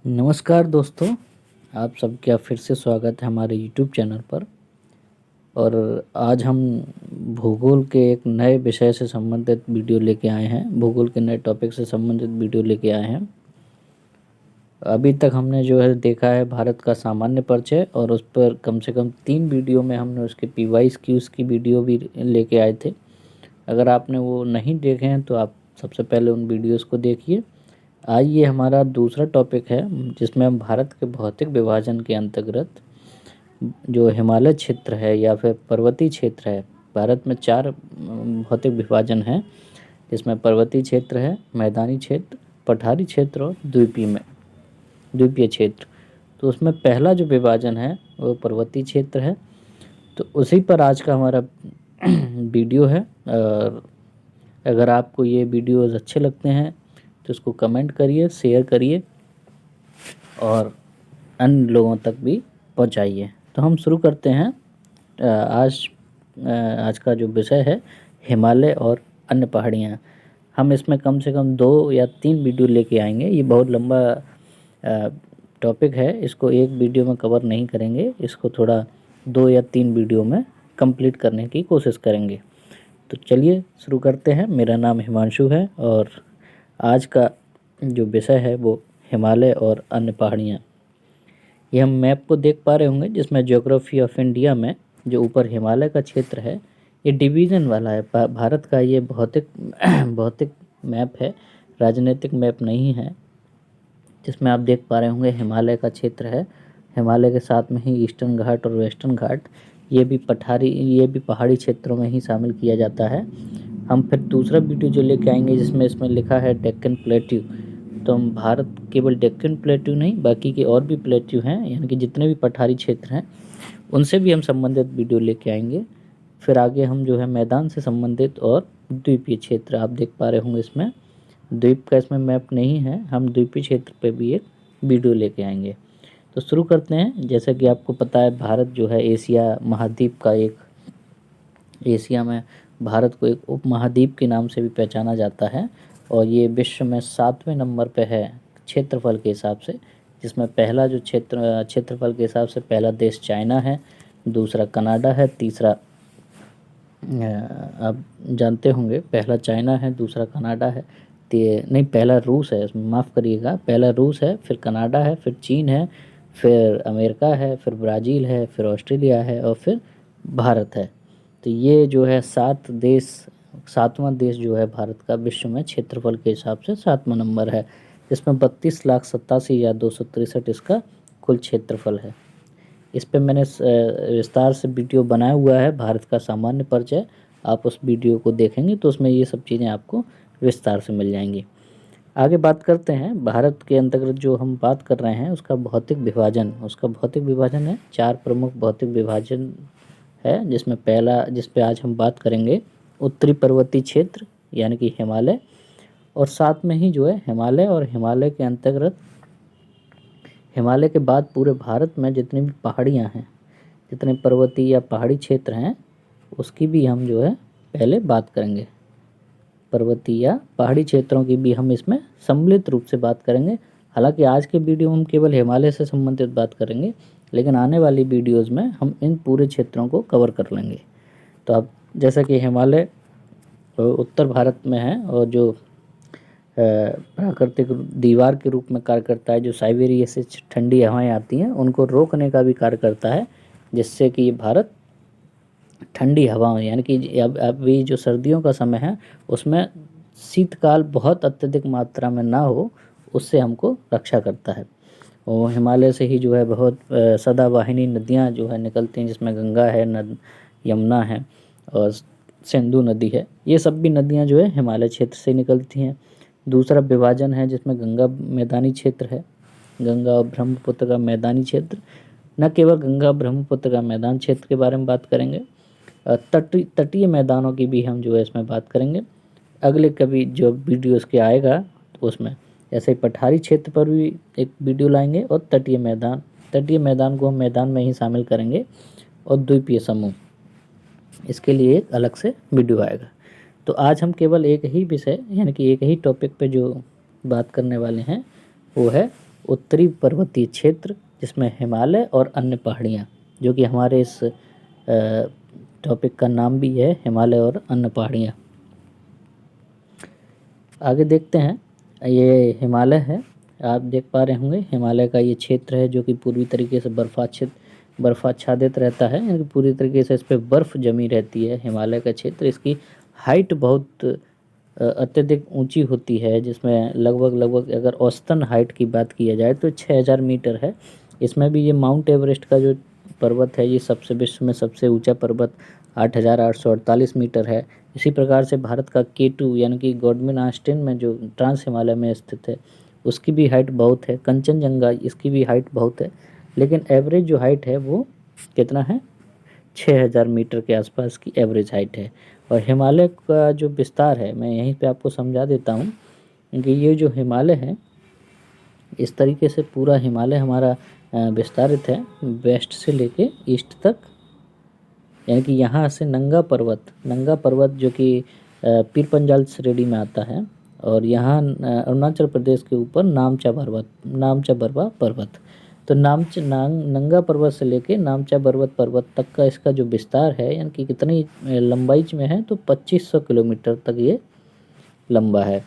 नमस्कार दोस्तों, आप सबका फिर से स्वागत है हमारे यूट्यूब चैनल पर। और आज हम भूगोल के एक नए विषय से संबंधित वीडियो लेके आए हैं। भूगोल के नए टॉपिक से संबंधित वीडियो लेके आए हैं। अभी तक हमने जो है देखा है भारत का सामान्य परिचय, और उस पर कम से कम 3 वीडियो में हमने उसके पीवाइज की उसकी वीडियो भी लेके आए थे। अगर आपने वो नहीं देखे हैं तो आप सबसे पहले उन वीडियोज़ को देखिए। आज ये हमारा दूसरा टॉपिक है जिसमें हम भारत के भौतिक विभाजन के अंतर्गत जो हिमालय क्षेत्र है या फिर पर्वतीय क्षेत्र है। भारत में 4 भौतिक विभाजन हैं, जिसमें पर्वतीय क्षेत्र है, मैदानी क्षेत्र, पठारी क्षेत्र और द्वीपीय क्षेत्र। तो उसमें पहला जो विभाजन है वो पर्वतीय क्षेत्र है। तो उसी पर आज का हमारा वीडियो है। और अगर आपको ये वीडियोज़ अच्छे लगते हैं तो इसको कमेंट करिए, शेयर करिए और अन्य लोगों तक भी पहुंचाइए। तो हम शुरू करते हैं। आज का जो विषय है हिमालय और अन्य पहाड़ियाँ। हम इसमें कम से कम 2 या 3 वीडियो लेके आएंगे। ये बहुत लंबा टॉपिक है, इसको एक वीडियो में कवर नहीं करेंगे। इसको थोड़ा 2 या 3 वीडियो में कंप्लीट करने की कोशिश करेंगे। तो चलिए शुरू करते हैं। मेरा नाम हिमांशु है और आज का जो विषय है वो हिमालय और अन्य पहाड़ियाँ। ये हम मैप को देख पा रहे होंगे, जिसमें ज्योग्राफी ऑफ इंडिया में जो ऊपर हिमालय का क्षेत्र है ये डिवीज़न वाला है। भारत का ये भौतिक भौतिक मैप है, राजनीतिक मैप नहीं है। जिसमें आप देख पा रहे होंगे हिमालय का क्षेत्र है। हिमालय के साथ में ही ईस्टर्न घाट और वेस्टर्न घाट, ये भी पहाड़ी क्षेत्रों में ही शामिल किया जाता है। हम फिर दूसरा वीडियो जो लेके आएंगे जिसमें इसमें लिखा है डेक्कन प्लेट्यू। तो हम भारत केवल डेक्कन प्लेट्यू नहीं, बाकी के और भी प्लेट्यू हैं, यानी कि जितने भी पठारी क्षेत्र हैं उनसे भी हम संबंधित वीडियो लेके आएंगे। फिर आगे हम जो है मैदान से संबंधित और द्वीपीय क्षेत्र, आप देख पा रहे होंगे इसमें द्वीप का इसमें मैप नहीं है, हम द्वीपीय क्षेत्र पे भी एक वीडियो लेके आएंगे। तो शुरू करते हैं। जैसा कि आपको पता है भारत जो है एशिया महाद्वीप का एशिया में भारत को एक उपमहाद्वीप के नाम से भी पहचाना जाता है। और ये विश्व में 7वें नंबर पे है क्षेत्रफल के हिसाब से, जिसमें पहला जो क्षेत्रफल के हिसाब से पहला देश चाइना है, दूसरा कनाडा है, तीसरा आप जानते होंगे पहला चाइना है, दूसरा कनाडा है, नहीं पहला रूस है, माफ़ करिएगा, पहला रूस है, फिर कनाडा है, फिर चीन है, फिर अमेरिका है, फिर ब्राज़ील है, फिर ऑस्ट्रेलिया है और फिर भारत है। तो ये जो है 7वां देश जो है भारत का विश्व में क्षेत्रफल के हिसाब से 7वां नंबर है, जिसमें 32,87,263 इसका कुल क्षेत्रफल है। इस पे मैंने विस्तार से वीडियो बनाया हुआ है, भारत का सामान्य परिचय। आप उस वीडियो को देखेंगे तो उसमें ये सब चीज़ें आपको विस्तार से मिल जाएंगी। आगे बात करते हैं भारत के अंतर्गत जो हम बात कर रहे हैं उसका भौतिक विभाजन है। 4 प्रमुख भौतिक विभाजन है, जिसमें पहला जिस पे आज हम बात करेंगे उत्तरी पर्वतीय क्षेत्र यानी कि हिमालय, और साथ में ही जो है हिमालय और हिमालय के अंतर्गत हिमालय के बाद पूरे भारत में जितनी भी पहाड़ियाँ हैं, जितने पर्वतीय या पहाड़ी क्षेत्र हैं, उसकी भी हम जो है पहले बात करेंगे। पर्वतीय या पहाड़ी क्षेत्रों की भी हम इसमें सम्मिलित रूप से बात करेंगे। हालांकि आज के वीडियो में हम केवल हिमालय से संबंधित बात करेंगे, लेकिन आने वाली वीडियोज़ में हम इन पूरे क्षेत्रों को कवर कर लेंगे। तो अब जैसा कि हिमालय उत्तर भारत में है और जो प्राकृतिक दीवार के रूप में कार्य करता है, जो साइबेरिया से ठंडी हवाएं आती हैं उनको रोकने का भी कार्य करता है, जिससे कि ये भारत ठंडी हवाओं यानी कि अब अभी जो सर्दियों का समय है उसमें शीतकाल बहुत अत्यधिक मात्रा में ना हो, उससे हमको रक्षा करता है। और हिमालय से ही जो है बहुत सदावाहिनी नदियाँ जो है निकलती हैं, जिसमें गंगा है, यमुना है और सिंधु नदी है। ये सब भी नदियाँ जो है हिमालय क्षेत्र से निकलती हैं। दूसरा विभाजन है जिसमें गंगा मैदानी क्षेत्र है, गंगा और ब्रह्मपुत्र का मैदानी क्षेत्र। न केवल गंगा ब्रह्मपुत्र का मैदान क्षेत्र के बारे में बात करेंगे, तटीय मैदानों की भी हम जो है इसमें बात करेंगे। अगले कभी जो वीडियो इसके आएगा तो उसमें ऐसे ही पठारी क्षेत्र पर भी एक वीडियो लाएंगे और तटीय मैदान को हम मैदान में ही शामिल करेंगे, और द्वीपीय समूह, इसके लिए एक अलग से वीडियो आएगा। तो आज हम केवल एक ही विषय यानी कि एक ही टॉपिक पे जो बात करने वाले हैं वो है उत्तरी पर्वतीय क्षेत्र जिसमें हिमालय और अन्य पहाड़ियाँ, जो कि हमारे इस टॉपिक का नाम भी है, हिमालय और अन्य पहाड़ियाँ। आगे देखते हैं, ये हिमालय है, आप देख पा रहे होंगे हिमालय का ये क्षेत्र है जो कि पूरी तरीके से बर्फाच्छादित रहता है, यानी पूरी तरीके से इस पर बर्फ़ जमी रहती है। हिमालय का क्षेत्र, इसकी हाइट बहुत अत्यधिक ऊंची होती है, जिसमें लगभग अगर औसतन हाइट की बात किया जाए तो 6000 मीटर है। इसमें भी ये माउंट एवरेस्ट का जो पर्वत है, ये सबसे विश्व में सबसे ऊंचा पर्वत 8848 मीटर है। इसी प्रकार से भारत का K2 यानी कि गॉडविन आस्टीन में जो ट्रांस हिमालय में स्थित है, उसकी भी हाइट बहुत है। कंचनजंगा, इसकी भी हाइट बहुत है, लेकिन एवरेज जो हाइट है वो कितना है, 6000 मीटर के आसपास की एवरेज हाइट है। और हिमालय का जो विस्तार है, मैं यहीं पे आपको समझा देता हूँ कि ये जो हिमालय है, इस तरीके से पूरा हिमालय हमारा विस्तारित है वेस्ट से लेके ईस्ट तक। यानी कि यहाँ से नंगा पर्वत जो कि पीर पंजाल श्रेणी में आता है, और यहाँ अरुणाचल प्रदेश के ऊपर नामचा बरवा पर्वत। तो नंगा पर्वत से लेके नामचा पर्वत तक का इसका जो विस्तार है, यानी कि कितनी लंबाई में है, तो 2500 किलोमीटर तक ये लंबा है।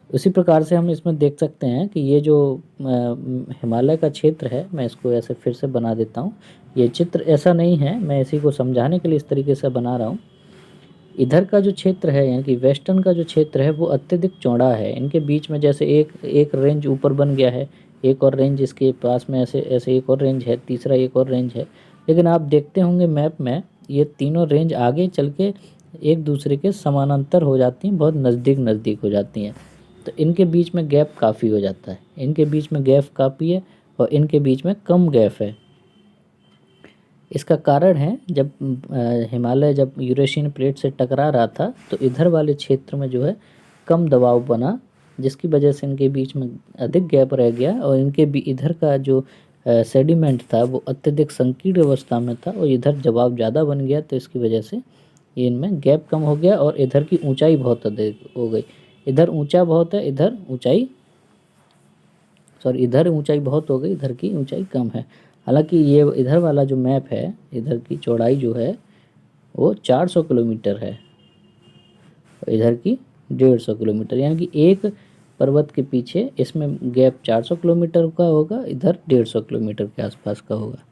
उसी प्रकार से हम इसमें देख सकते हैं कि ये जो हिमालय का क्षेत्र है, मैं इसको ऐसे फिर से बना देता हूँ। ये चित्र ऐसा नहीं है, मैं इसी को समझाने के लिए इस तरीके से बना रहा हूँ। इधर का जो क्षेत्र है, यानी कि वेस्टर्न का जो क्षेत्र है, वो अत्यधिक चौड़ा है। इनके बीच में जैसे एक रेंज ऊपर बन गया है, एक और रेंज इसके पास में ऐसे एक और रेंज है, तीसरा एक और रेंज है। लेकिन आप देखते होंगे मैप में, ये तीनों रेंज आगे चल के एक दूसरे के समानांतर हो जाती हैं, बहुत नज़दीक हो जाती हैं। तो इनके बीच में गैप काफ़ी हो जाता है, इनके बीच में गैप काफ़ी है और इनके बीच में कम गैप है। इसका कारण है, जब हिमालय जब यूरेशियन प्लेट से टकरा रहा था, तो इधर वाले क्षेत्र में जो है कम दबाव बना, जिसकी वजह से इनके बीच में अधिक गैप रह गया, और इनके भी इधर का जो सेडिमेंट था वो अत्यधिक संकीर्ण अवस्था में था, और इधर दबाव ज़्यादा बन गया, तो इसकी वजह से ये इनमें गैप कम हो गया और इधर की ऊंचाई बहुत अधिक हो गई। इधर ऊंचा बहुत है, इधर ऊंचाई बहुत हो गई, इधर की ऊंचाई कम है। हालांकि ये इधर वाला जो मैप है, इधर की चौड़ाई जो है वो 400 किलोमीटर है, और इधर की 150 किलोमीटर, यानी कि एक पर्वत के पीछे इसमें गैप 400 किलोमीटर का होगा, इधर 150 किलोमीटर के आसपास का होगा।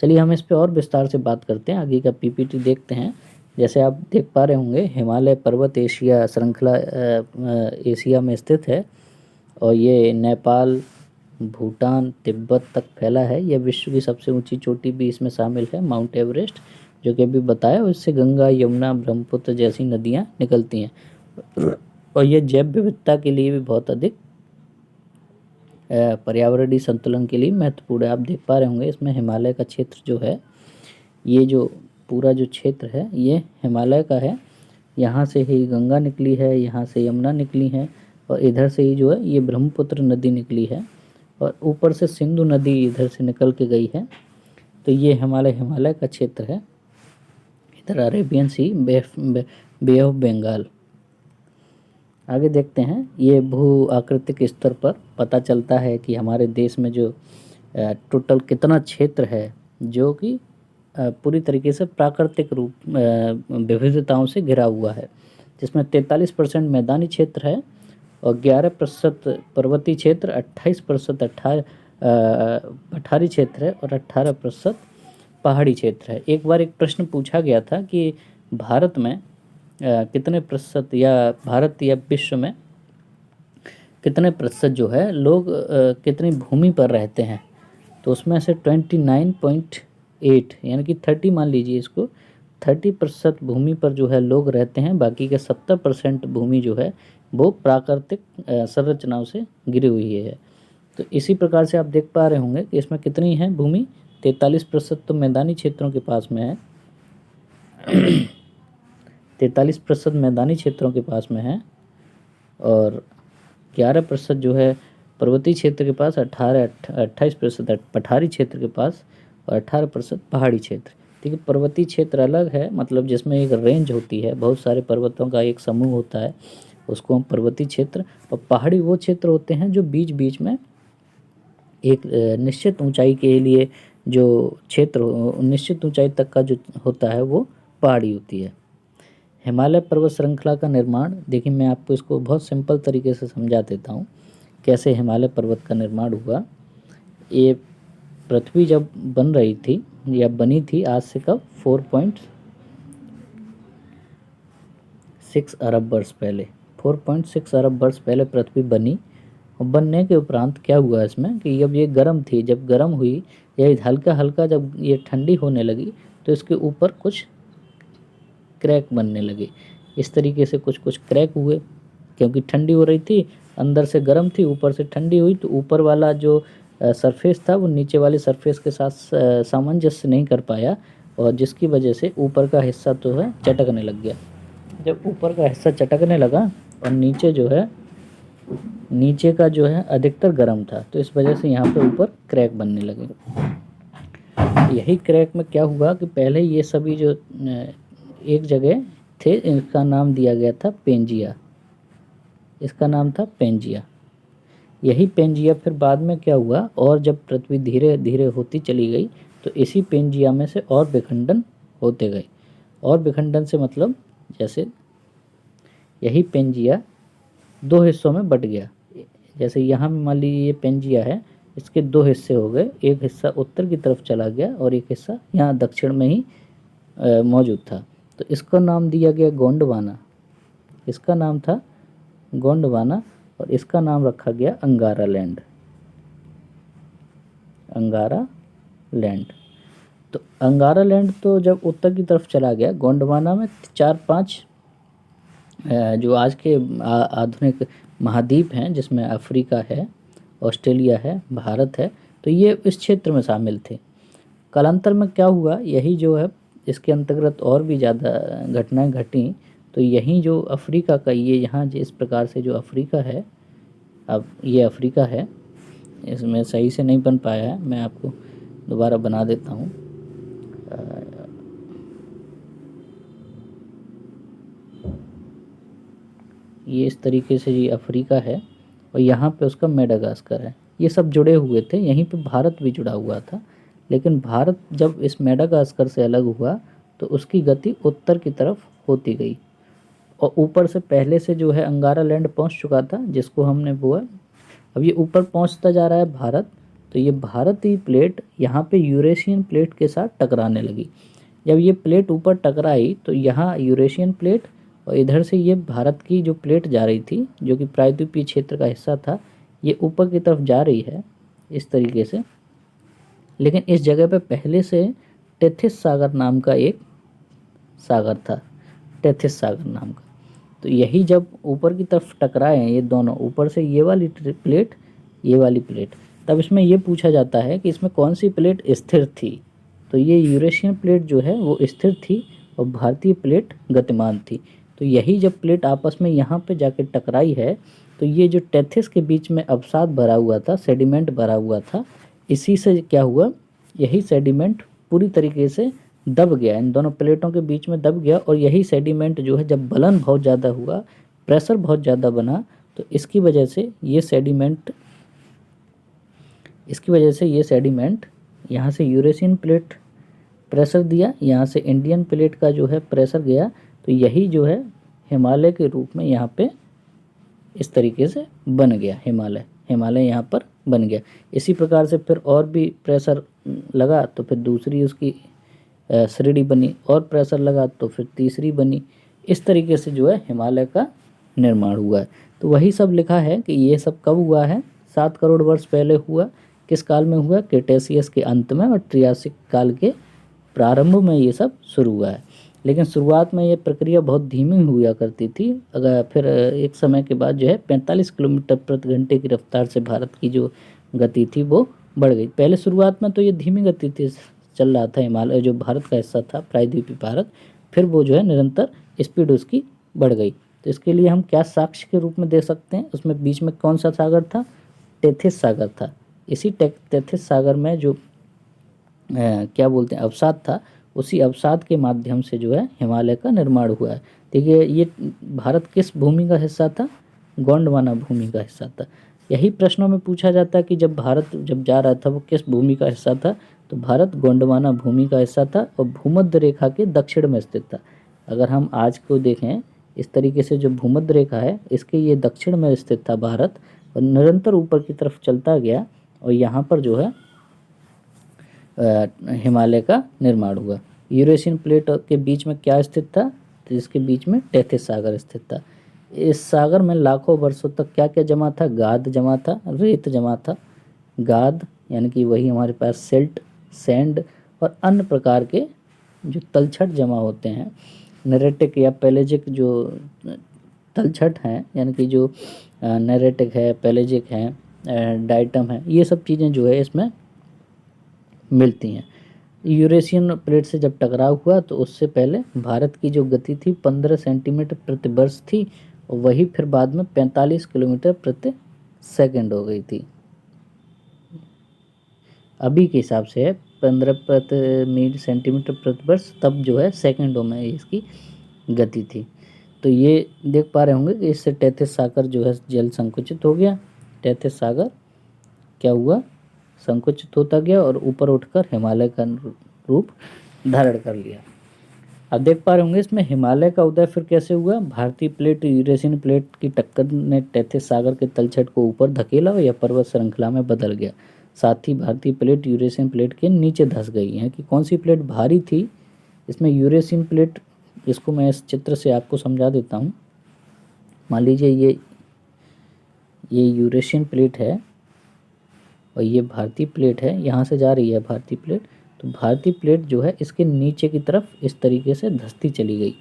चलिए हम इस पर और विस्तार से बात करते हैं, आगे का पीपीटी देखते हैं। जैसे आप देख पा रहे होंगे, हिमालय पर्वत एशिया श्रृंखला एशिया में स्थित है, और ये नेपाल, भूटान, तिब्बत तक फैला है। यह विश्व की सबसे ऊंची चोटी भी इसमें शामिल है, माउंट एवरेस्ट, जो कि अभी बताया, और इससे गंगा, यमुना, ब्रह्मपुत्र जैसी नदियाँ निकलती हैं। और ये जैव विविधता के लिए भी बहुत अधिक, पर्यावरणीय संतुलन के लिए महत्वपूर्ण है। आप देख पा रहे होंगे, इसमें हिमालय का क्षेत्र जो है, ये जो पूरा जो क्षेत्र है ये हिमालय का है। यहाँ से ही गंगा निकली है, यहाँ से यमुना निकली है, और इधर से ही जो है ये ब्रह्मपुत्र नदी निकली है, और ऊपर से सिंधु नदी इधर से निकल के गई है। तो ये हिमालय का क्षेत्र है। इधर Arabian Sea, Bay of Bengal. आगे देखते हैं, ये भू आकृतिक स्तर पर पता चलता है कि हमारे देश में जो टोटल कितना क्षेत्र है, जो कि पूरी तरीके से प्राकृतिक रूप विविधताओं से घिरा हुआ है, जिसमें 43% मैदानी क्षेत्र है, और 11% पर्वतीय क्षेत्र, 28% पठारी क्षेत्र है, और 18% पहाड़ी क्षेत्र है। एक बार एक प्रश्न पूछा गया था कि भारत में कितने प्रतिशत, या भारत या विश्व में कितने प्रतिशत जो है लोग कितनी भूमि पर रहते हैं, तो उसमें से 29.8 यानी कि 30 मान लीजिए इसको, 30% भूमि पर जो है लोग रहते हैं, बाकी के 70% भूमि जो है वो प्राकृतिक संरचनाओं से घिरी हुई है। तो इसी प्रकार से आप देख पा रहे होंगे कि इसमें कितनी है भूमि, 43% तो मैदानी क्षेत्रों के पास में है 43% मैदानी क्षेत्रों के पास में है, और 11% जो है पर्वतीय क्षेत्र के पास, 28% पठारी क्षेत्र के पास, और 18% पहाड़ी क्षेत्र। ठीक है, पर्वतीय क्षेत्र अलग है, मतलब जिसमें एक रेंज होती है, बहुत सारे पर्वतों का एक समूह होता है, उसको हम पर्वतीय क्षेत्र, और पहाड़ी वो क्षेत्र होते हैं जो बीच बीच में एक निश्चित ऊंचाई के लिए जो क्षेत्र निश्चित ऊंचाई तक का जो होता है वो पहाड़ी होती है। हिमालय पर्वत श्रृंखला का निर्माण, देखिए मैं आपको इसको बहुत सिंपल तरीके से समझा देता हूँ कैसे हिमालय पर्वत का निर्माण हुआ। ये पृथ्वी जब बन रही थी या बनी थी आज से कब 4.6 अरब वर्ष पहले, 4.6 अरब वर्ष पहले पृथ्वी बनी। और बनने के उपरांत क्या हुआ इसमें कि जब ये गर्म थी, जब गर्म हुई या हल्का हल्का जब ये ठंडी होने लगी तो इसके ऊपर कुछ क्रैक बनने लगे। इस तरीके से कुछ कुछ क्रैक हुए, क्योंकि ठंडी हो रही थी, अंदर से गर्म थी, ऊपर से ठंडी हुई, तो ऊपर वाला जो सरफेस था वो नीचे वाले सरफेस के साथ सामंजस्य नहीं कर पाया, और जिसकी वजह से ऊपर का हिस्सा तो है चटकने लग गया। जब ऊपर का हिस्सा चटकने लगा और नीचे जो है, नीचे का जो है अधिकतर गर्म था, तो इस वजह से यहाँ पे ऊपर क्रैक बनने लगे। यही क्रैक में क्या हुआ कि पहले ये सभी जो एक जगह थे, इनका नाम दिया गया था पेंजिया, इसका नाम था पेंजिया। यही पेंजिया फिर बाद में क्या हुआ, और जब पृथ्वी धीरे धीरे होती चली गई तो इसी पेंजिया में से और विखंडन होते गए। और विखंडन से मतलब जैसे यही पेंजिया दो हिस्सों में बट गया। जैसे यहाँ में मान लीजिए ये पेंजिया है, इसके दो हिस्से हो गए, एक हिस्सा उत्तर की तरफ चला गया और एक हिस्सा यहाँ दक्षिण में ही मौजूद था। तो इसका नाम दिया गया गोंडवाना, इसका नाम था गोंडवाना, और इसका नाम रखा गया अंगारा लैंड, अंगारा लैंड। तो अंगारा लैंड तो जब उत्तर की तरफ चला गया, गोंडवाना में 4-5 जो आज के आधुनिक महाद्वीप हैं, जिसमें अफ्रीका है, ऑस्ट्रेलिया है, भारत है, तो ये इस क्षेत्र में शामिल थे। कालांतर में क्या हुआ, यही जो है इसके अंतर्गत और भी ज़्यादा घटनाएं घटी। तो यहीं जो अफ्रीका का ये यहाँ जिस प्रकार से जो अफ्रीका है, अब ये अफ्रीका है, इसमें सही से नहीं बन पाया है, मैं आपको दोबारा बना देता हूँ। ये इस तरीके से ये अफ्रीका है और यहाँ पे उसका मेडागास्कर है। ये सब जुड़े हुए थे, यहीं पे भारत भी जुड़ा हुआ था। लेकिन भारत जब इस मेडागास्कर से अलग हुआ तो उसकी गति उत्तर की तरफ होती गई, और ऊपर से पहले से जो है अंगारा लैंड पहुँच चुका था, जिसको हमने बोआ। अब ये ऊपर पहुँचता जा रहा है भारत, तो ये भारतीय प्लेट यहाँ पे यूरेशियन प्लेट के साथ टकराने लगी। जब ये प्लेट ऊपर टकराई तो यहाँ यूरेशियन प्लेट और इधर से ये भारत की जो प्लेट जा रही थी, जो कि प्रायद्वीपीय क्षेत्र का हिस्सा था, ये ऊपर की तरफ जा रही है इस तरीके से। लेकिन इस जगह पे पहले से टेथिस सागर नाम का एक सागर था, टेथिस सागर नाम का। तो यही जब ऊपर की तरफ टकराए हैं ये दोनों, ऊपर से ये वाली प्लेट, ये वाली प्लेट, तब इसमें ये पूछा जाता है कि इसमें कौन सी प्लेट स्थिर थी। तो ये यूरेशियन प्लेट जो है वो स्थिर थी और भारतीय प्लेट गतिमान थी। तो यही जब प्लेट आपस में यहाँ पे जाके टकराई है, तो ये जो टेथिस के बीच में अवसाद भरा हुआ था, सेडिमेंट भरा हुआ था, इसी से क्या हुआ, यही सेडिमेंट पूरी तरीके से दब गया, इन दोनों प्लेटों के बीच में दब गया। और यही सेडिमेंट जो है जब बलन बहुत ज़्यादा हुआ, प्रेशर बहुत ज़्यादा बना, तो इसकी वजह से ये सेडिमेंट यहाँ से यूरेशियन प्लेट प्रेशर दिया, यहाँ से इंडियन प्लेट का जो है प्रेशर गया, तो यही जो है हिमालय के रूप में यहाँ पे इस तरीके से बन गया हिमालय यहाँ पर बन गया। इसी प्रकार से फिर और भी प्रेशर लगा तो फिर दूसरी उसकी श्रेणी बनी, और प्रेशर लगा तो फिर तीसरी बनी। इस तरीके से जो है हिमालय का निर्माण हुआ है। तो वही सब लिखा है कि ये सब कब हुआ है, 7 करोड़ वर्ष पहले हुआ। किस काल में हुआ, क्रेटेशियस के अंत में और ट्रियासिक काल के प्रारंभ में ये सब शुरू हुआ है। लेकिन शुरुआत में ये प्रक्रिया बहुत धीमी हुआ करती थी। अगर फिर एक समय के बाद जो है 45 किलोमीटर प्रति घंटे की रफ्तार से भारत की जो गति थी वो बढ़ गई। पहले शुरुआत में तो ये धीमी गति थी, चल रहा था हिमालय जो भारत का हिस्सा था, प्रायद्वीपीय भारत, फिर वो जो है निरंतर स्पीड उसकी बढ़ गई। तो इसके लिए हम क्या साक्ष्य के रूप में दे सकते हैं, उसमें बीच में कौन सा सागर था, टेथिस सागर था। इसी टेथिस सागर में जो क्या बोलते हैं अवसाद था, उसी अवसाद के माध्यम से जो है हिमालय का निर्माण हुआ है। देखिए ये भारत किस भूमि का हिस्सा था, गोंडवाना भूमि का हिस्सा था। यही प्रश्नों में पूछा जाता है कि जब भारत जब जा रहा था वो किस भूमि का हिस्सा था, तो भारत गोंडवाना भूमि का हिस्सा था और भूमध्य रेखा के दक्षिण में स्थित था। अगर हम आज को देखें इस तरीके से, जो भूमध्य रेखा है इसके ये दक्षिण में स्थित था भारत, और निरंतर ऊपर की तरफ चलता गया और यहाँ पर जो है हिमालय का निर्माण हुआ। यूरेशियन प्लेट के बीच में क्या स्थित था, तो इसके बीच में टेथिस सागर स्थित था। इस सागर में लाखों वर्षों तक क्या क्या जमा था, गाद जमा था, रेत जमा था। गाद यानी कि वही हमारे पास सिल्ट, सैंड और अन्य प्रकार के जो तलछट जमा होते हैं। नेरेटिक या पेलेजिक जो तलछट हैं, यानी कि जो नेरेटिक है, पेलेजिक है, डाइटम है, ये सब चीज़ें जो है इसमें मिलती हैं। यूरेशियन प्लेट से जब टकराव हुआ तो उससे पहले भारत की जो गति थी 15 सेंटीमीटर प्रति वर्ष थी, और वही फिर बाद में 45 किलोमीटर प्रति सेकंड हो गई थी। अभी के हिसाब से है 15 सेंटीमीटर प्रति वर्ष, तब जो है सेकंडों में इसकी गति थी। तो ये देख पा रहे होंगे कि इससे टेथिस सागर जो है जल संकुचित हो गया। टेथिस सागर क्या हुआ, संकुचित होता गया और ऊपर उठकर हिमालय का रूप धारण कर लिया। अब देख पा रहे होंगे इसमें हिमालय का उदय फिर कैसे हुआ। भारतीय प्लेट यूरेशियन प्लेट की टक्कर ने टेथिस सागर के तलछट को ऊपर धकेला और यह पर्वत श्रृंखला में बदल गया। साथ ही भारतीय प्लेट यूरेशियन प्लेट के नीचे धंस गई है। कि कौन सी प्लेट भारी थी, इसमें यूरेशियन प्लेट, इसको मैं इस चित्र से आपको समझा देता हूँ। मान लीजिए ये यूरेशियन प्लेट है और ये भारतीय प्लेट है, यहाँ से जा रही है भारतीय प्लेट। तो भारतीय प्लेट जो है इसके नीचे की तरफ इस तरीके से धंसती चली गई।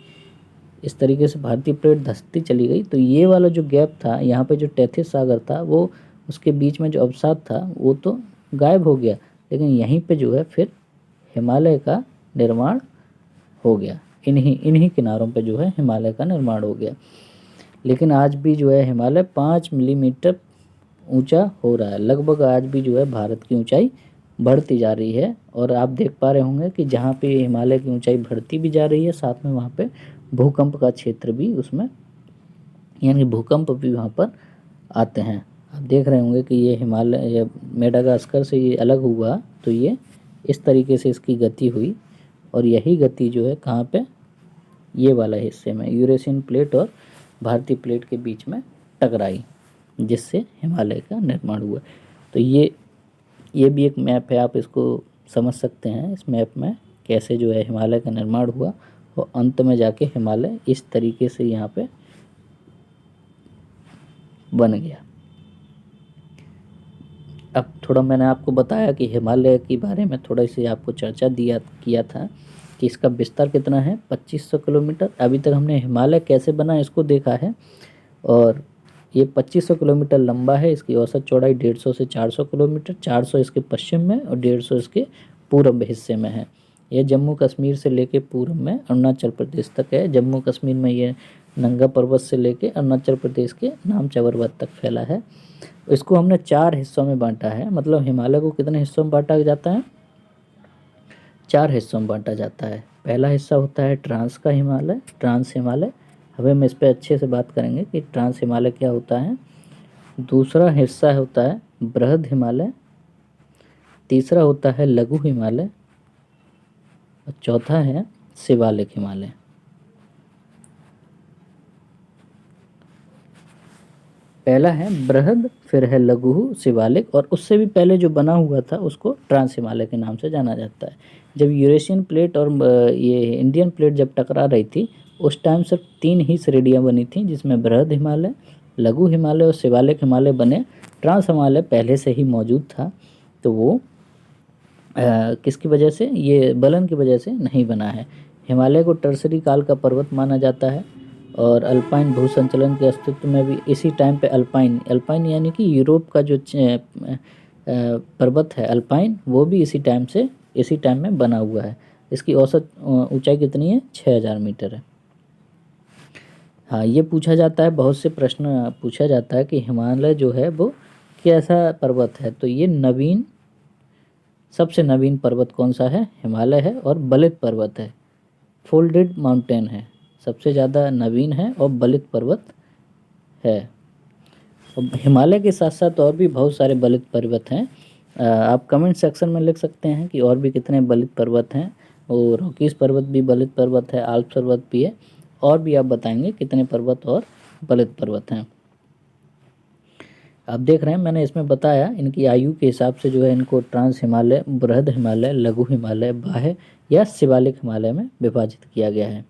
इस तरीके से भारतीय प्लेट धंसती चली गई, तो ये वाला जो गैप था, यहाँ पे जो टेथिस सागर था, वो उसके बीच में जो अवसाद था वो तो गायब हो गया, लेकिन यहीं पे जो है फिर हिमालय का निर्माण हो गया। इन्हीं किनारों पे जो है हिमालय का निर्माण हो गया। लेकिन आज भी जो है हिमालय 5 मिलीमीटर ऊंचा हो रहा है। लगभग आज भी जो है भारत की ऊंचाई बढ़ती जा रही है। और आप देख पा रहे होंगे कि जहाँ पे हिमालय की ऊंचाई बढ़ती भी जा रही है, साथ में वहाँ पे भूकंप का क्षेत्र भी उसमें, यानी भूकंप भी वहाँ पर आते हैं। आप देख रहे होंगे कि ये हिमालय या मेडागास्कर से ये अलग हुआ, तो ये इस तरीके से इसकी गति हुई, और यही गति जो है कहाँ पे, ये वाला हिस्से में यूरेशियन प्लेट और भारतीय प्लेट के बीच में टकराई, जिससे हिमालय का निर्माण हुआ। तो ये भी एक मैप है, आप इसको समझ सकते हैं। इस मैप में कैसे जो है हिमालय का निर्माण हुआ और अंत में जाके हिमालय इस तरीके से यहाँ पे बन गया। अब थोड़ा मैंने आपको बताया कि हिमालय के बारे में थोड़ा सी आपको चर्चा किया था कि इसका विस्तार कितना है, 2500 किलोमीटर। अभी तक हमने हिमालय कैसे बना इसको देखा है, और ये 2500 किलोमीटर लंबा है। इसकी औसत चौड़ाई 150 से 400 किलोमीटर, 400 इसके पश्चिम में और 150 इसके पूर्व हिस्से में है। यह जम्मू कश्मीर से लेके पूर्व में अरुणाचल प्रदेश तक है। जम्मू कश्मीर में ये नंगा पर्वत से लेके अरुणाचल प्रदेश के नामचंवर पर्वत तक फैला है। इसको हमने 4 हिस्सों में बांटा है। मतलब हिमालय को कितने हिस्सों में बांटा जाता है, 4 हिस्सों में बांटा जाता है। पहला हिस्सा होता है ट्रांस का हिमालय, ट्रांस हिमालय। अब हम इस पर अच्छे से बात करेंगे कि ट्रांस हिमालय क्या होता है। दूसरा हिस्सा होता है बृहद हिमालय, तीसरा होता है लघु हिमालय, और चौथा है शिवालिक हिमालय। पहला है बृहद, फिर है लघु, शिवालिक, और उससे भी पहले जो बना हुआ था उसको ट्रांस हिमालय के नाम से जाना जाता है। जब यूरेशियन प्लेट और ये इंडियन प्लेट जब टकरा रही थी, उस टाइम सिर्फ 3 ही श्रेणियाँ बनी थी, जिसमें बृहद हिमालय, लघु हिमालय और शिवालिक हिमालय बने। ट्रांस हिमालय पहले से ही मौजूद था, तो वो किसकी वजह से, ये बलन की वजह से नहीं बना है। हिमालय को टर्सरी काल का पर्वत माना जाता है, और अल्पाइन भू संचलन के अस्तित्व में भी इसी टाइम पे अल्पाइन यानी कि यूरोप का जो पर्वत है अल्पाइन, वो भी इसी टाइम में बना हुआ है। इसकी औसत ऊंचाई कितनी है, 6000 मीटर है। हाँ, ये पूछा जाता है, बहुत से प्रश्न पूछा जाता है कि हिमालय जो है वो कैसा पर्वत है। तो ये सबसे नवीन पर्वत कौन सा है, हिमालय है, और बलित पर्वत है, फोल्डेड माउंटेन है, सबसे ज़्यादा नवीन है और बलित पर्वत है। अब हिमालय के साथ साथ और भी बहुत सारे बलित पर्वत हैं। आप कमेंट सेक्शन में लिख सकते हैं कि और भी कितने बलित पर्वत हैं। और रॉकीज पर्वत भी बलित पर्वत है, आल्प्स पर्वत भी है, और भी आप बताएंगे कितने पर्वत और बलित पर्वत हैं। आप देख रहे हैं मैंने इसमें बताया इनकी आयु के हिसाब से जो है इनको ट्रांस हिमालय, बृहद हिमालय, लघु हिमालय, बाह्य या शिवालिक हिमालय में विभाजित किया गया है।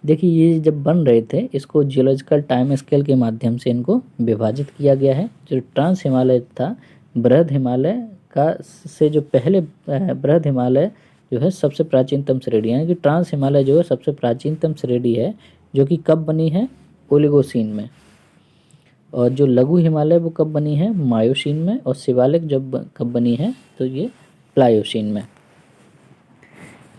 देखिए ये जब बन रहे थे इसको जियोलॉजिकल टाइम स्केल के माध्यम से इनको विभाजित किया गया है। जो ट्रांस हिमालय था, बृहद हिमालय का से जो पहले बृहद हिमालय जो है सबसे प्राचीनतम श्रेणी है कि ट्रांस हिमालय जो है सबसे प्राचीनतम श्रेणी है, जो कि कब बनी है, ओलिगोसीन में। और जो लघु हिमालय वो कब बनी है, मायोसीन में। और शिवालिक जब कब बनी है तो ये प्लायोसीन में।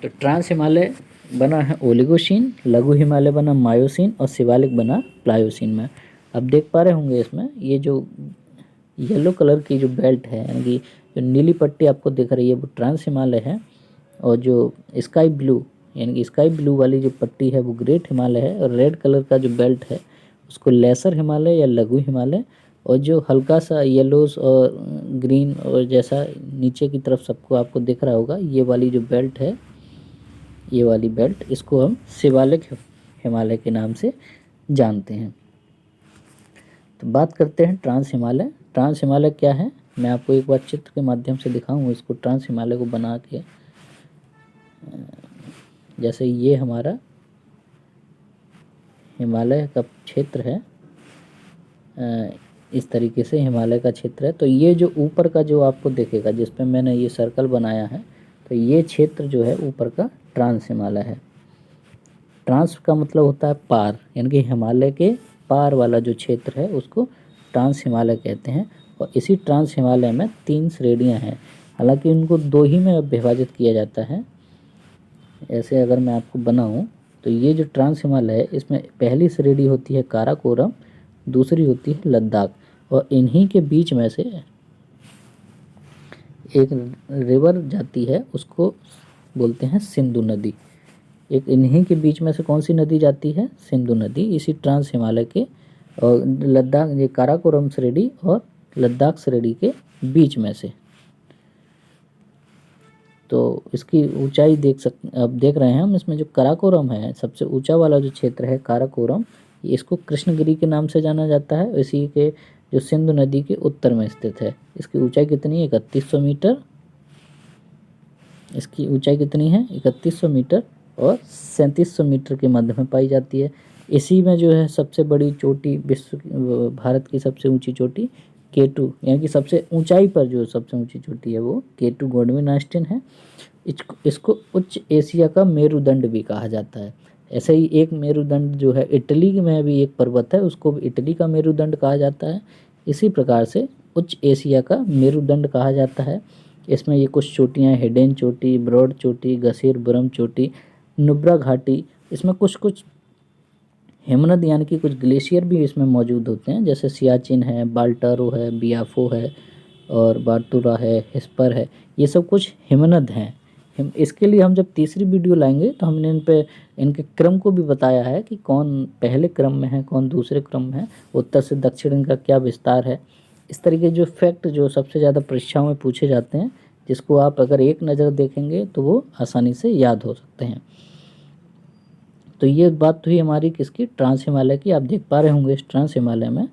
तो ट्रांस हिमालय बना है ओलिगोसीन, लघु हिमालय बना मायोसीन और शिवालिक बना प्लायोसीन में। अब देख पा रहे होंगे इसमें ये जो येलो कलर की जो बेल्ट है, यानी कि जो नीली पट्टी आपको दिख रही है वो ट्रांस हिमालय है। और जो स्काई ब्लू यानी कि स्काई ब्लू वाली जो पट्टी है वो ग्रेट हिमालय है। और रेड कलर का जो बेल्ट है उसको लेसर हिमालय या लघु हिमालय। और जो हल्का सा येलोस और ग्रीन और जैसा नीचे की तरफ सबको आपको दिख रहा होगा, ये वाली जो बेल्ट है, ये वाली बेल्ट, इसको हम शिवालिक हिमालय के नाम से जानते हैं। तो बात करते हैं ट्रांस हिमालय। ट्रांस हिमालय क्या है, मैं आपको एक बार चित्र के माध्यम से दिखाऊँ इसको, ट्रांस हिमालय को बना के। जैसे ये हमारा हिमालय का क्षेत्र है, इस तरीके से हिमालय का क्षेत्र है। तो ये जो ऊपर का जो आपको दिखेगा जिस पे मैंने ये सर्कल बनाया है, तो ये क्षेत्र जो है ऊपर का ट्रांस हिमालय है। ट्रांस का मतलब होता है पार, यानी कि हिमालय के पार वाला जो क्षेत्र है उसको ट्रांस हिमालय कहते हैं। और इसी ट्रांस हिमालय में 3 श्रेणियाँ हैं, हालांकि उनको 2 ही में विभाजित किया जाता है। ऐसे अगर मैं आपको बनाऊं तो ये जो ट्रांस हिमालय है इसमें पहली श्रेणी होती है काराकोरम, दूसरी होती है लद्दाख। और इन्हीं के बीच में से एक रिवर जाती है, उसको बोलते हैं सिंधु नदी। एक इन्हीं के बीच में से कौन सी नदी जाती है, सिंधु नदी, इसी ट्रांस हिमालय के और लद्दाख, ये काराकोरम श्रेणी और लद्दाख श्रेणी के बीच में से। तो इसकी ऊंचाई अब देख रहे हैं हम, इसमें जो काराकोरम है सबसे ऊंचा वाला जो क्षेत्र है काराकोरम, इसको कृष्णगिरी के नाम से जाना जाता है। इसी के जो सिंधु नदी के उत्तर में स्थित है। इसकी ऊंचाई कितनी है, 3100 मीटर। इसकी ऊंचाई कितनी है, 3100 मीटर और 3700 मीटर के मध्य में पाई जाती है। इसी में जो है सबसे बड़ी चोटी, भारत की सबसे ऊंची चोटी K2, यानी कि सबसे ऊंचाई पर जो सबसे ऊंची चोटी है वो K2 गोंडमिन आस्टीन है। इसको उच्च एशिया का मेरुदंड भी कहा जाता है। ऐसे ही एक मेरुदंड जो है इटली में भी एक पर्वत है, उसको भी इटली का मेरुदंड कहा जाता है। इसी प्रकार से उच्च एशिया का मेरुदंड कहा जाता है। इसमें ये कुछ चोटियाँ, हिडेन चोटी, ब्रॉड चोटी, गसीर ब्रह्म चोटी, नुब्रा घाटी, इसमें कुछ कुछ हिमनद यानी कि कुछ ग्लेशियर भी इसमें मौजूद होते हैं, जैसे सियाचिन है, बाल्टारो है, बियाफो है और बाटुरा है, हिस्पर है। ये सब कुछ हिमनद हैं। इसके लिए हम जब तीसरी वीडियो लाएंगे तो हमने इन पे इनके क्रम को भी बताया है कि कौन पहले क्रम में है, कौन दूसरे क्रम में है, उत्तर से दक्षिण इनका क्या विस्तार है। इस तरीके जो फैक्ट जो सबसे ज़्यादा परीक्षाओं में पूछे जाते हैं, जिसको आप अगर एक नज़र देखेंगे तो वो आसानी से याद हो सकते हैं। तो ये बात हुई हमारी किसकी, ट्रांस हिमालय की। आप देख पा रहे होंगे इस ट्रांस हिमालय में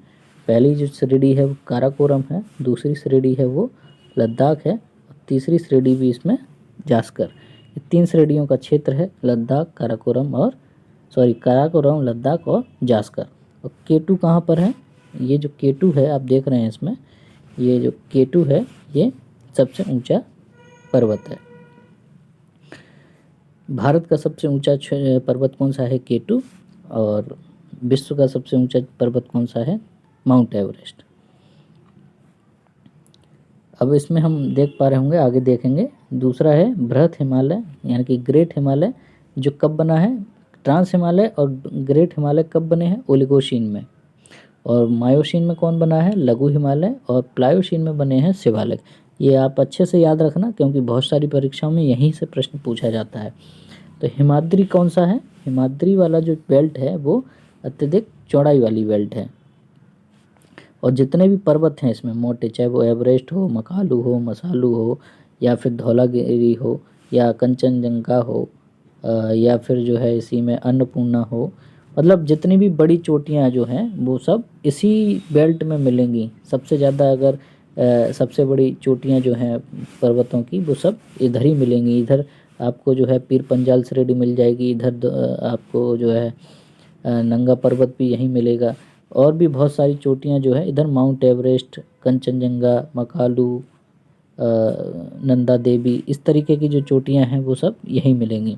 पहली जो श्रेणी है वो काराकोरम है, दूसरी श्रेणी है वो लद्दाख है, और तीसरी श्रेणी भी इसमें जास्कर। ये 3 श्रेणियों का क्षेत्र है, लद्दाख, काराकोरम काराकोरम, लद्दाख और जास्कर। और K2 कहाँ पर है, ये जो K2 है आप देख रहे हैं इसमें, ये जो K2 है ये सबसे ऊंचा पर्वत है। भारत का सबसे ऊंचा पर्वत कौन सा है, K2। और विश्व का सबसे ऊंचा पर्वत कौन सा है, माउंट एवरेस्ट। अब इसमें हम देख पा रहे होंगे, आगे देखेंगे। दूसरा है बृहद हिमालय यानी कि ग्रेट हिमालय, जो कब बना है, ट्रांस हिमालय और ग्रेट हिमालय कब बने हैं, ओलिगोसीन में। और मायोसीन में कौन बना है, लघु हिमालय। और प्लायोसीन में बने हैं शिवालिक। ये आप अच्छे से याद रखना, क्योंकि बहुत सारी परीक्षाओं में यहीं से प्रश्न पूछा जाता है। तो हिमाद्री कौन सा है, हिमाद्री वाला जो बेल्ट है वो अत्यधिक चौड़ाई वाली बेल्ट है। और जितने भी पर्वत हैं इसमें मोटे, चाहे वो एवरेस्ट हो, मकालू हो, मसालू हो, या फिर धौलागिरी हो, या कंचनजंगा हो, या फिर जो है इसी में अन्नपूर्णा हो, मतलब जितनी भी बड़ी चोटियाँ जो हैं वो सब इसी बेल्ट में मिलेंगी। सबसे ज़्यादा अगर सबसे बड़ी चोटियाँ जो हैं पर्वतों की वो सब इधर ही मिलेंगी। इधर आपको जो है पीर पंजाल श्रेणी मिल जाएगी, इधर आपको जो है नंगा पर्वत भी यहीं मिलेगा, और भी बहुत सारी चोटियाँ जो है इधर माउंट एवरेस्ट, कंचनजंगा, मकालू, नंदा देवी, इस तरीके की जो चोटियाँ हैं वो सब यहीं मिलेंगी।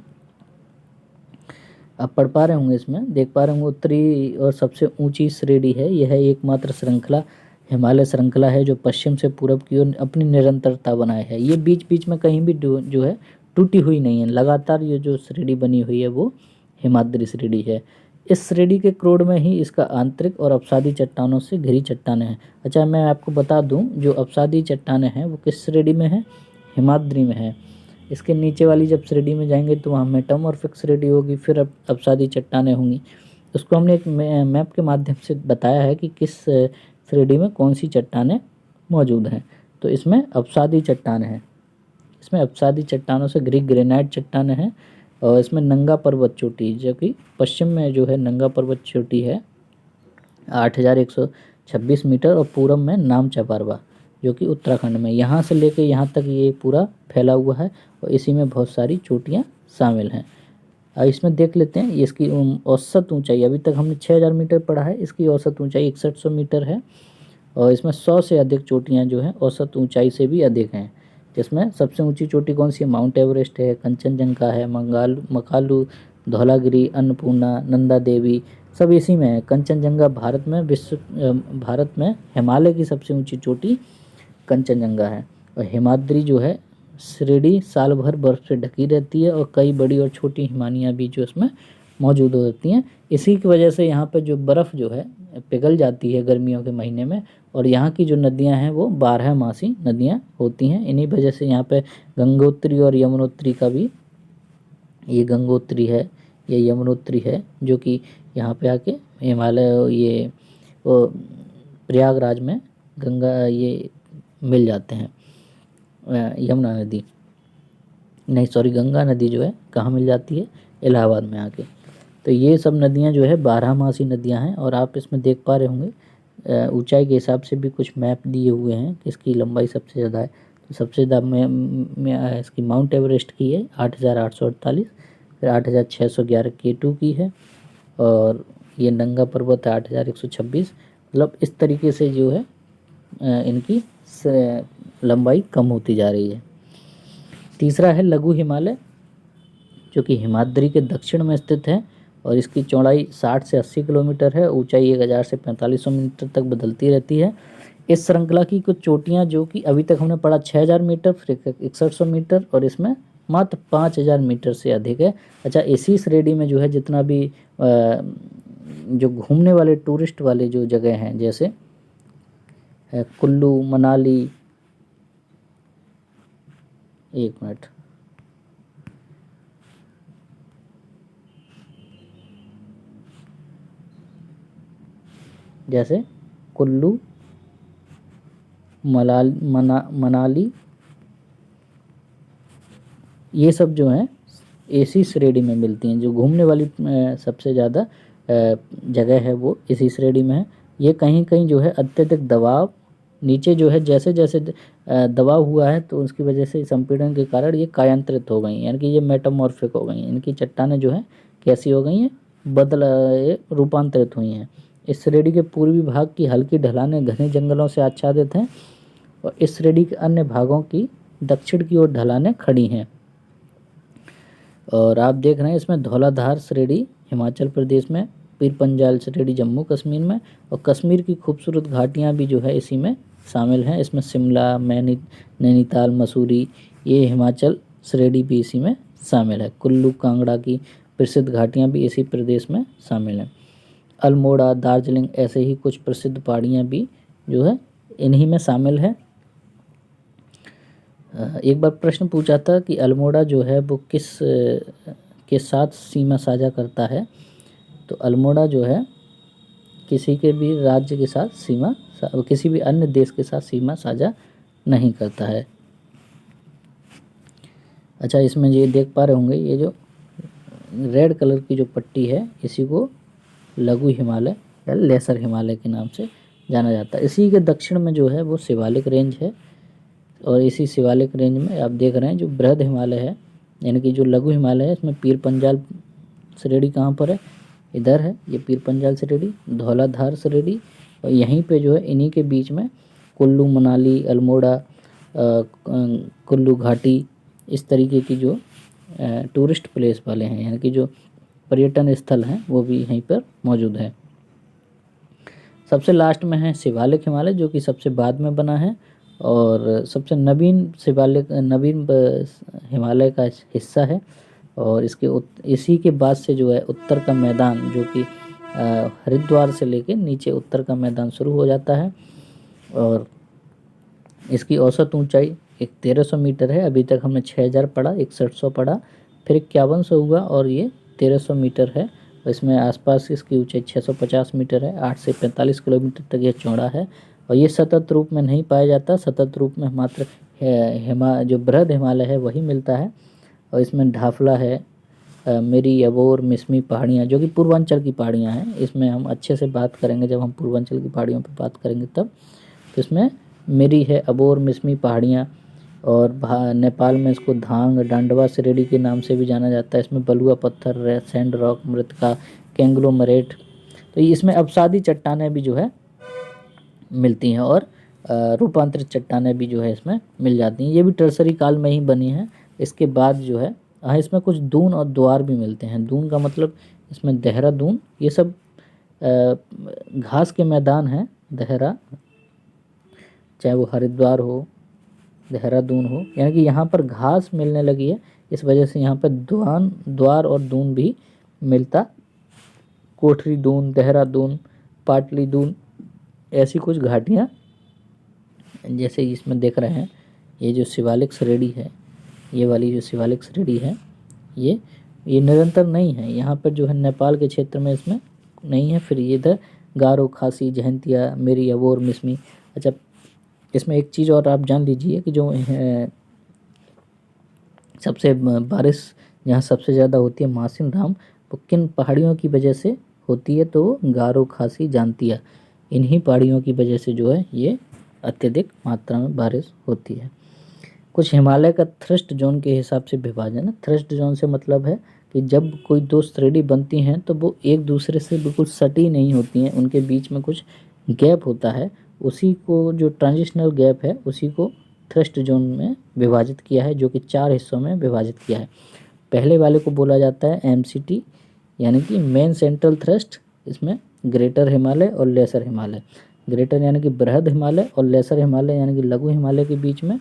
आप पढ़ पा रहे होंगे, इसमें देख पा रहे होंगे उत्तरी और सबसे ऊंची श्रेणी है यह एकमात्र श्रृंखला हिमालय श्रृंखला है जो पश्चिम से पूरब की ओर अपनी निरंतरता बनाए है। ये बीच बीच में कहीं भी जो है टूटी हुई नहीं है, लगातार ये जो श्रेणी बनी हुई है वो हिमाद्री श्रेणी है। इस श्रेणी के क्रोड में ही इसका आंतरिक और अपसादी चट्टानों से घिरी चट्टानें हैं। अच्छा, मैं आपको बता दूं, जो अपसादी चट्टानें हैं वो किस श्रेणी में है? हिमाद्री में है। इसके नीचे वाली जब श्रेणी में जाएंगे तो वहाँ मेटामॉर्फिक श्रेणी होगी, फिर अपसादी चट्टानें होंगी। उसको हमने एक मैप के माध्यम से बताया है कि किस श्रेणी में कौन सी चट्टानें मौजूद हैं। तो इसमें अपसादी चट्टान है, इसमें अपसादी चट्टानों से घिरी ग्रेनाइट चट्टानें हैं, और इसमें नंगा पर्वत चोटी, जो कि पश्चिम में जो है नंगा पर्वत चोटी है 8126 मीटर, और पूरब में नामचा पारवा जो कि उत्तराखंड में, यहाँ से लेके यहाँ तक ये पूरा फैला हुआ है, और इसी में बहुत सारी चोटियाँ शामिल हैं। अब इसमें देख लेते हैं इसकी औसत ऊंचाई। अभी तक हमने 6000 मीटर पढ़ा है, इसकी औसत ऊंचाई 6100 मीटर है, और इसमें 100 से अधिक चोटियाँ जो हैं औसत ऊंचाई से भी अधिक हैं। जिसमें सबसे ऊंची चोटी कौन सी है? माउंट एवरेस्ट है, कंचनजंगा है, मकालू, धौलागिरी, अन्नपूर्णा, नंदा देवी, सब इसी में है। कंचनजंगा भारत में हिमालय की सबसे ऊंची चोटी कंचनजंगा है, और हिमाद्री जो है श्रेणी साल भर बर्फ से ढकी रहती है, और कई बड़ी और छोटी हिमानियाँ भी जो इसमें मौजूद होती हैं। इसी की वजह से यहाँ पे जो बर्फ़ जो है पिघल जाती है गर्मियों के महीने में, और यहाँ की जो नदियाँ हैं वो 12मासी नदियाँ होती हैं। इन्हीं वजह से यहाँ पे गंगोत्री और यमुनोत्री का भी, ये गंगोत्री है, ये यमुनोत्री है, जो कि यहाँ पे आके हिमालय ये वो प्रयागराज में गंगा ये मिल जाते हैं। यमुना नदी नहीं, सॉरी, गंगा नदी जो है कहाँ मिल जाती है? इलाहाबाद में आके। तो ये सब नदियाँ जो है 12मासी नदियाँ हैं, और आप इसमें देख पा रहे होंगे ऊंचाई के हिसाब से भी कुछ मैप दिए हुए हैं कि इसकी लंबाई सबसे ज़्यादा है। तो सबसे ज़्यादा में इसकी माउंट एवरेस्ट की है 8848, फिर 8611 K2 की है, और ये नंगा पर्वत है 8126। मतलब इस तरीके से जो है इनकी लंबाई कम होती जा रही है। तीसरा है लघु हिमालय, जो कि हिमाद्री के दक्षिण में स्थित है, और इसकी चौड़ाई 60 से 80 किलोमीटर है, ऊंचाई 1000 से 4500 मीटर तक बदलती रहती है। इस श्रृंखला की कुछ चोटियां जो कि अभी तक हमने पढ़ा 6000 मीटर, फिर 6100 मीटर, और इसमें मात्र 5000 मीटर से अधिक है। अच्छा, इसी श्रेणी में जो है जितना भी जो घूमने वाले टूरिस्ट वाले जो जगह हैं, जैसे कुल्लू, मनाली, एक मिनट, जैसे कुल्लू, मनाली, ये सब जो हैं इसी श्रेणी में मिलती हैं। जो घूमने वाली सबसे ज़्यादा जगह है वो इसी श्रेणी में है। ये कहीं कहीं जो है अत्यधिक दबाव नीचे जो है, जैसे जैसे दबाव हुआ है तो उसकी वजह से संपीड़न के कारण ये कायांतरित हो गई, यानी कि ये मेटामॉर्फिक हो गई। इनकी चट्टानें जो है कैसी हो गई हैं? रूपांतरित हुई हैं। इस श्रेणी के पूर्वी भाग की हल्की ढलानें घने जंगलों से आच्छादित हैं, और इस श्रेणी के अन्य भागों की दक्षिण की ओर ढलानें खड़ी हैं। और आप देख रहे हैं इसमें धौलाधार श्रेणी हिमाचल प्रदेश में, पीर पंजाल श्रेणी जम्मू कश्मीर में, और कश्मीर की खूबसूरत घाटियाँ भी जो है इसी में शामिल हैं। इसमें शिमला, नैनीताल, मसूरी, ये हिमाचल श्रेणी भी इसी में शामिल है। कुल्लू कांगड़ा की प्रसिद्ध घाटियाँ भी इसी प्रदेश में शामिल हैं। अल्मोड़ा, दार्जिलिंग, ऐसे ही कुछ प्रसिद्ध पहाड़ियाँ भी जो है इन्हीं में शामिल है। एक बार प्रश्न पूछा था कि अल्मोड़ा जो है वो किस के साथ सीमा साझा करता है? तो अल्मोड़ा जो है किसी के भी राज्य के साथ सीमा, किसी भी अन्य देश के साथ सीमा साझा नहीं करता है। अच्छा, इसमें ये देख पा रहे होंगे, ये जो रेड कलर की जो पट्टी है इसी को लघु हिमालय या लेसर हिमालय के नाम से जाना जाता है। इसी के दक्षिण में जो है वो शिवालिक रेंज है, और इसी शिवालिक रेंज में आप देख रहे हैं जो बृहद हिमालय है, यानी कि जो लघु हिमालय है, इसमें पीर पंजाल श्रेणी कहाँ पर है, इधर है ये पीर पंजाल श्रेणी, धौलाधार श्रेणी, और यहीं पे जो है इन्हीं के बीच में कुल्लू मनाली अल्मोड़ा कुल्लू घाटी इस तरीके की जो टूरिस्ट प्लेस वाले हैं, यानी कि जो पर्यटन स्थल हैं वो भी यहीं पर मौजूद है। सबसे लास्ट में है शिवालिक हिमालय, जो कि सबसे बाद में बना है और सबसे नवीन हिमालय का हिस्सा है। और इसी के बाद से जो है उत्तर का मैदान, जो कि हरिद्वार से लेके नीचे उत्तर का मैदान शुरू हो जाता है, और इसकी औसत ऊंचाई 1300 मीटर है। अभी तक हमने 6000 पढ़ा, 6100 पढ़ा, फिर 5100 हुआ और ये 1300 मीटर है। इसमें आसपास इसकी ऊंचाई 650 मीटर है। 8 से 45 किलोमीटर तक ये चौड़ा है, और ये सतत रूप में नहीं पाया जाता। सतत रूप में मात्र जो बृहद हिमालय है वही मिलता है, और इसमें ढाफला है, मेरी, अबोर, मिसमी पहाड़ियाँ, जो कि पूर्वांचल की पहाड़ियाँ हैं। इसमें हम अच्छे से बात करेंगे जब हम पूर्वांचल की पहाड़ियों पर बात करेंगे तब। तो इसमें मेरी है, अबोर, मिसमी पहाड़ियाँ, और नेपाल में इसको धांग डांडवा श्रेणी के नाम से भी जाना जाता है। इसमें बलुआ पत्थर, सैंड रॉक, मृत्तिका, कैंग्लोमरेट, तो इसमें अवसादी चट्टानें भी जो है मिलती हैं, और रूपांतरित चट्टानें भी जो है इसमें मिल जाती हैं। ये भी टर्सरी काल में ही बनी हैं। इसके बाद जो है इसमें कुछ दून और द्वार भी मिलते हैं। दून का मतलब इसमें देहरादून, ये सब घास के मैदान हैं। देहरा, चाहे वो हरिद्वार हो, देहरादून हो, यानी कि यहाँ पर घास मिलने लगी है, इस वजह से यहाँ पर द्वार और दून भी मिलता। कोठरी दून, देहरादून, पाटली दून, ऐसी कुछ घाटियाँ जैसे इसमें देख रहे हैं। ये जो शिवालिक श्रेणी है, ये वाली जो शिवालिक श्रेणी है, ये निरंतर नहीं है। यहाँ पर जो है नेपाल के क्षेत्र में इसमें नहीं है। फिर ये इधर गारो, खासी, जयंतिया, मेरी, अबोर, मिसमी। अच्छा, इसमें एक चीज़ और आप जान लीजिए कि जो सबसे बारिश जहाँ सबसे ज़्यादा होती है मासिन धाम, वो किन पहाड़ियों की वजह से होती है, तो गारो, खासी, जयंतिया, इन्हीं पहाड़ियों की वजह से जो है ये अत्यधिक मात्रा में बारिश होती है। कुछ हिमालय का थ्रस्ट जोन के हिसाब से विभाजन है। थ्रस्ट जोन से मतलब है कि जब कोई दो श्रेणी बनती हैं तो वो एक दूसरे से बिल्कुल सटी नहीं होती हैं, उनके बीच में कुछ गैप होता है। उसी को जो ट्रांजिशनल गैप है उसी को थ्रस्ट जोन में विभाजित किया है, जो कि 4 हिस्सों में विभाजित किया है। पहले वाले को बोला जाता है MCT, यानी कि मेन सेंट्रल थ्रस्ट। इसमें ग्रेटर हिमालय और लेसर हिमालय, ग्रेटर यानी कि बृहद हिमालय और लेसर हिमालय यानी कि लघु हिमालय के बीच में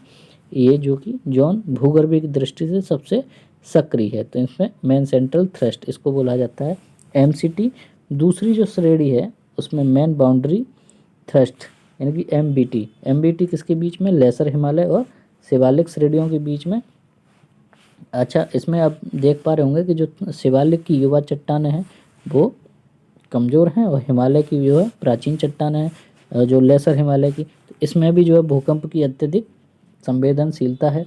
ये जो कि जोन भूगर्भीय की दृष्टि से सबसे सक्रिय है, तो इसमें मेन सेंट्रल थ्रस्ट, इसको बोला जाता है MCT। दूसरी जो श्रेणी है उसमें मेन बाउंड्री थ्रस्ट यानी कि MBT किसके बीच में, लेसर हिमालय और शिवालिक श्रेणियों के बीच में। अच्छा, इसमें आप देख पा रहे होंगे कि जो शिवालिक की युवा चट्टानें हैं वो कमज़ोर हैं, और हिमालय की जो है प्राचीन चट्टानें हैं जो लेसर हिमालय की, तो इसमें भी जो है भूकंप की अत्यधिक संवेदनशीलता है।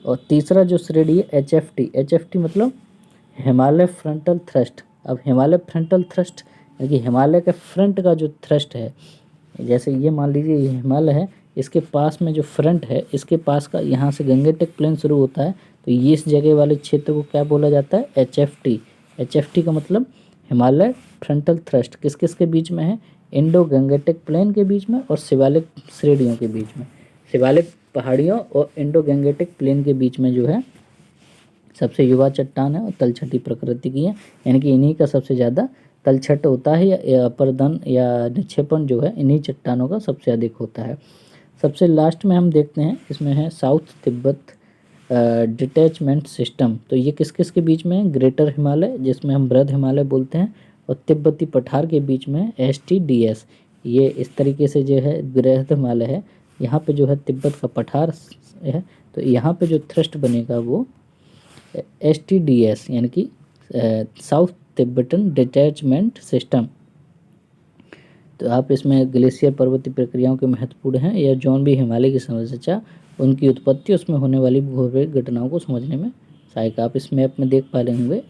और तीसरा जो श्रेणी है HFT मतलब हिमालय फ्रंटल थ्रस्ट। अब हिमालय फ्रंटल थ्रस्ट यानी कि हिमालय के फ्रंट का जो थ्रस्ट है, जैसे ये मान लीजिए ये हिमालय है, इसके पास में जो फ्रंट है, इसके पास का यहाँ से गंगेटिक प्लेन शुरू होता है, तो ये इस जगह वाले क्षेत्र को क्या बोला जाता है, HFT का मतलब हिमालय फ्रंटल थ्रस्ट किस किस के बीच में है, इंडो गंगेटिक प्लेन के बीच में और शिवालिक श्रेणियों के बीच में। शिवालिक पहाड़ियों और इंडो गंगेटिक प्लेन के बीच में जो है सबसे युवा चट्टान है और तलछटी प्रकृति की है, यानी कि इन्हीं का सबसे ज़्यादा तलछट होता है, या अपर्दन या निक्षेपण जो है इन्हीं चट्टानों का सबसे अधिक होता है। सबसे लास्ट में हम देखते हैं, इसमें है साउथ तिब्बत डिटैचमेंट सिस्टम। तो ये किस किस के बीच में है, ग्रेटर हिमालय जिसमें हम बृहद हिमालय बोलते हैं, और तिब्बती पठार के बीच में STDS। ये इस तरीके से जो है बृहद हिमालय है, यहाँ पे जो है तिब्बत का पठार है, तो यहाँ पे जो थ्रस्ट बनेगा वो STDS यानी कि साउथ तिब्बतन डिटैचमेंट सिस्टम। तो आप इसमें ग्लेशियर पर्वतीय प्रक्रियाओं के महत्वपूर्ण हैं या जौन भी हिमालय की समस्या उनकी उत्पत्ति उसमें होने वाली भूगोलिक घटनाओं को समझने में सहायक। आप इस मैप में देख पा रहे होंगे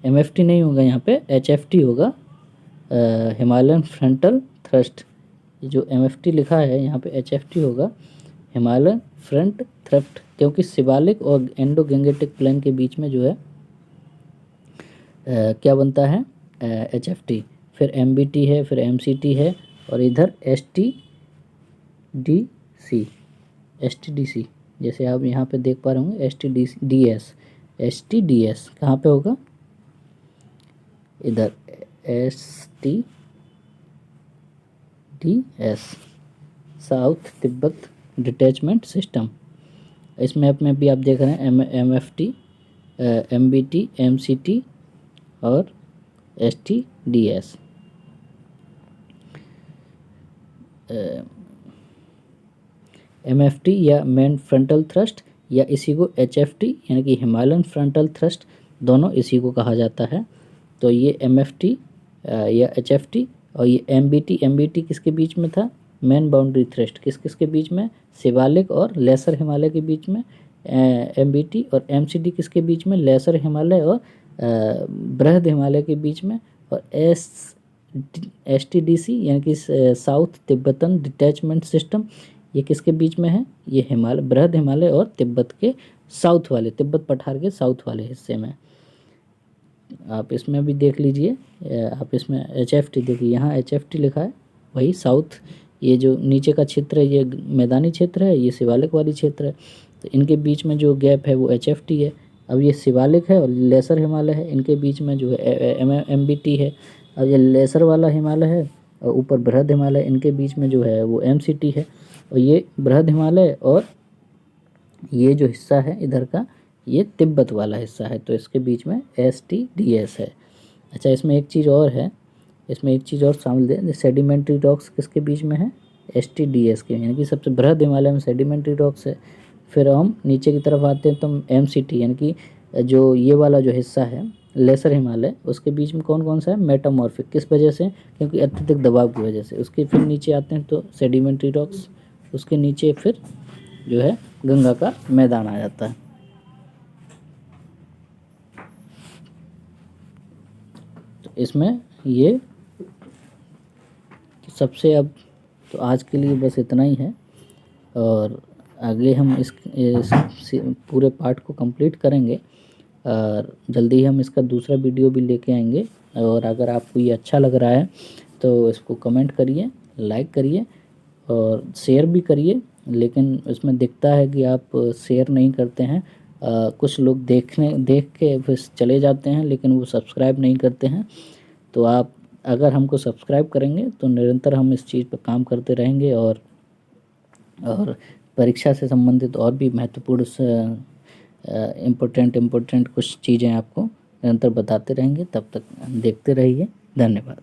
एमएफटी नहीं होगा यहाँ पे, एचएफटी होगा, हिमालयन फ्रंटल थ्रस्ट। ये जो एमएफटी लिखा है यहाँ पे एचएफटी होगा, हिमालयन फ्रंट थ्रस्ट, क्योंकि शिवालिक और एंडो गैंगेटिक प्लेन के बीच में जो है क्या बनता है, एचएफटी। फिर एमबीटी है, फिर एमसीटी है, और इधर एसटीडीसी जैसे आप यहाँ पे देख पा रहे होंगे, एसटीडीएस कहाँ पे होगा, इधर एसटीडीएस, साउथ तिब्बत डिटैचमेंट सिस्टम। इस मैप में भी आप देख रहे हैं एमएफटी, एमबीटी, एमसीटी और एसटीडीएस। एमएफटी या मेन फ्रंटल थ्रस्ट, या इसी को एचएफटी यानी कि हिमालयन फ्रंटल थ्रस्ट, दोनों इसी को कहा जाता है। तो ये एमएफटी या एचएफटी, और ये एमबीटी किसके बीच में था, मेन बाउंड्री थ्रस्ट किस किस के बीच में, शिवालिक और लेसर हिमालय के बीच में एमबीटी, और एमसीडी किसके बीच में, लेसर हिमालय और बृहद हिमालय के बीच में, और एसटीडीसी यानी कि साउथ तिब्बतन डिटैचमेंट सिस्टम, ये किसके बीच में है, ये हिमालय, बृहद हिमालय और तिब्बत के साउथ वाले, तिब्बत पठार के साउथ वाले हिस्से में। आप इसमें भी देख लीजिए, आप इसमें एचएफटी देखिए, यहाँ एचएफटी लिखा है, वही साउथ, ये जो नीचे का क्षेत्र है ये मैदानी क्षेत्र है, ये शिवालिक वाली क्षेत्र है, तो इनके बीच में जो गैप है वो एचएफटी है। अब ये शिवालिक है और लेसर हिमालय है, इनके बीच में जो है एमबीटी है। अब ये लेसर वाला हिमालय है और ऊपर बृहद हिमालय, इनके बीच में जो है वो एमसीटी है। और ये बृहद हिमालय और ये जो हिस्सा है इधर का, ये तिब्बत वाला हिस्सा है, तो इसके बीच में एसटीडीएस है। अच्छा, इसमें एक चीज़ और है, इसमें एक चीज़ और शामिल है, सेडिमेंट्री रॉक्स किसके बीच में है, एसटीडीएस के, यानी कि सबसे बृहद हिमालय में सेडिमेंट्री रॉक्स है। फिर हम नीचे की तरफ आते हैं तो एमसीटी यानी कि जो ये वाला जो हिस्सा है लेसर हिमालय, उसके बीच में कौन कौन सा है, मेटामॉर्फिक, किस वजह से, क्योंकि अत्यधिक दबाव की वजह से। उसके फिर नीचे आते हैं तो सेडिमेंट्री रॉक्स, उसके नीचे फिर जो है गंगा का मैदान आ जाता है। तो इसमें ये सबसे, अब तो आज के लिए बस इतना ही है, और आगे हम इस पूरे पार्ट को कंप्लीट करेंगे, और जल्दी ही हम इसका दूसरा वीडियो भी लेके आएंगे। और अगर आपको ये अच्छा लग रहा है तो इसको कमेंट करिए, लाइक करिए और शेयर भी करिए, लेकिन इसमें दिखता है कि आप शेयर नहीं करते हैं। कुछ लोग देख के फिर चले जाते हैं, लेकिन वो सब्सक्राइब नहीं करते हैं। तो आप अगर हमको सब्सक्राइब करेंगे तो निरंतर हम इस चीज़ पर काम करते रहेंगे, और परीक्षा से संबंधित और भी महत्वपूर्ण इम्पोर्टेंट कुछ चीज़ें आपको निरंतर बताते रहेंगे। तब तक देखते रहिए, धन्यवाद।